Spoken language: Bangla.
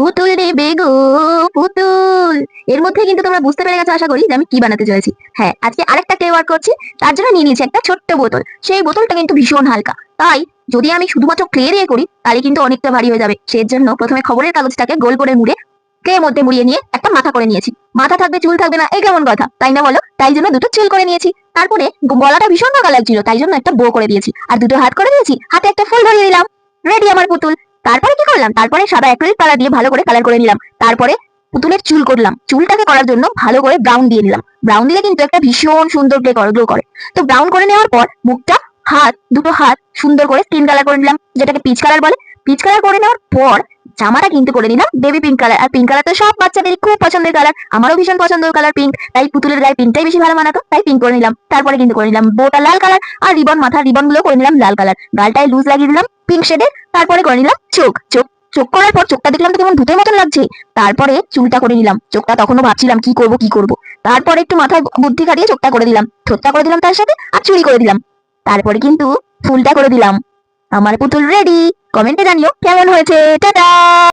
পুতুল নেবে গো, পুতুল। এর মধ্যে কিন্তু তোমরা বুঝতে পেরে গেছো আশা করি যে আমি কি বানাতে চলেছি। হ্যাঁ, আজকে আরেকটা ক্লে ওয়ার্ক করছি। তার জন্য নিয়ে নিয়েছি একটা ছোট্ট বোতল। সেই বোতলটা কিন্তু ভীষণ হালকা, তাই যদি আমি শুধুমাত্র ক্লে দিয়ে করি তাহলে কিন্তু অনেকটা ভারী হয়ে যাবে। সেই জন্য প্রথমে খবরের কাগজটাকে গোল করে মুড়ে ক্লে মধ্যে মুড়িয়ে নিয়ে একটা মাথা করে নিয়েছি। মাথা থাকবে চুল থাকবে না, এই কেমন কথা তাই না বলো? তাই জন্য দুটো চুল করে নিয়েছি। তারপরে গলাটা ভীষণ ফাঁকা লাগছিল, তাই জন্য একটা বো করে দিয়েছি। আর দুটো হাত করে দিয়েছি, হাতে একটা ফুল ধরিয়ে দিলাম। রেডি আমার পুতুল। তারপরে কি করলাম, তারপরে সাদা অ্যাক্রিলিক কালার দিয়ে ভালো করে কালার করে নিলাম। তারপরে পুতুলের চুল করলাম। চুলটাকে করার জন্য ভালো করে ব্রাউন দিয়ে নিলাম। ব্রাউন দিলে কিন্তু একটা ভীষণ সুন্দর গ্লো করে। তো ব্রাউন করে নেওয়ার পর মুখটা, দুটো হাত সুন্দর করে স্কিন কালার করে নিলাম, যেটাকে পিচ কালার বলে। পিচ কালার করে নেওয়ার পর জামাটা কিন্তু করে নিলাম বেবি পিঙ্ক কালার। আর পিঙ্ক কালার তো সব বাচ্চাদেরই খুব পছন্দের কালার, আমারও ভীষণ পছন্দের কালার পিঙ্ক। তাই পুতুলের গায়ে পিঙ্কটাই বেশি ভালো মানাতো, তাই পিঙ্ক করে নিলাম। তারপরে কিন্তু করে নিলাম বোটা লাল কালার, আর রিবন, মাথার রিবন গুলো করে নিলাম লাল কালার। গালটায় লুজ লাগিয়ে দিলাম পিঙ্ক শেডের। তারপরে করে নিলাম চোখ। চোখ করার পর চোখটা দেখলাম তো কেমন ভূতের মতন লাগছে। তারপরে চুলটা করে নিলাম। চোখটা তখনও ভাবছিলাম কি করব। তারপরে একটু মাথায় বুদ্ধি খাটিয়ে চোখটা করে দিলাম, ঠোঁটটা করে দিলাম তার সাথে, আর চুড়ি করে দিলাম। তারপরে কিন্তু ফুলটা করে দিলাম। আমার পুতুল রেডি। কমেন্টে জানিও কেমন হয়েছে। টাটা।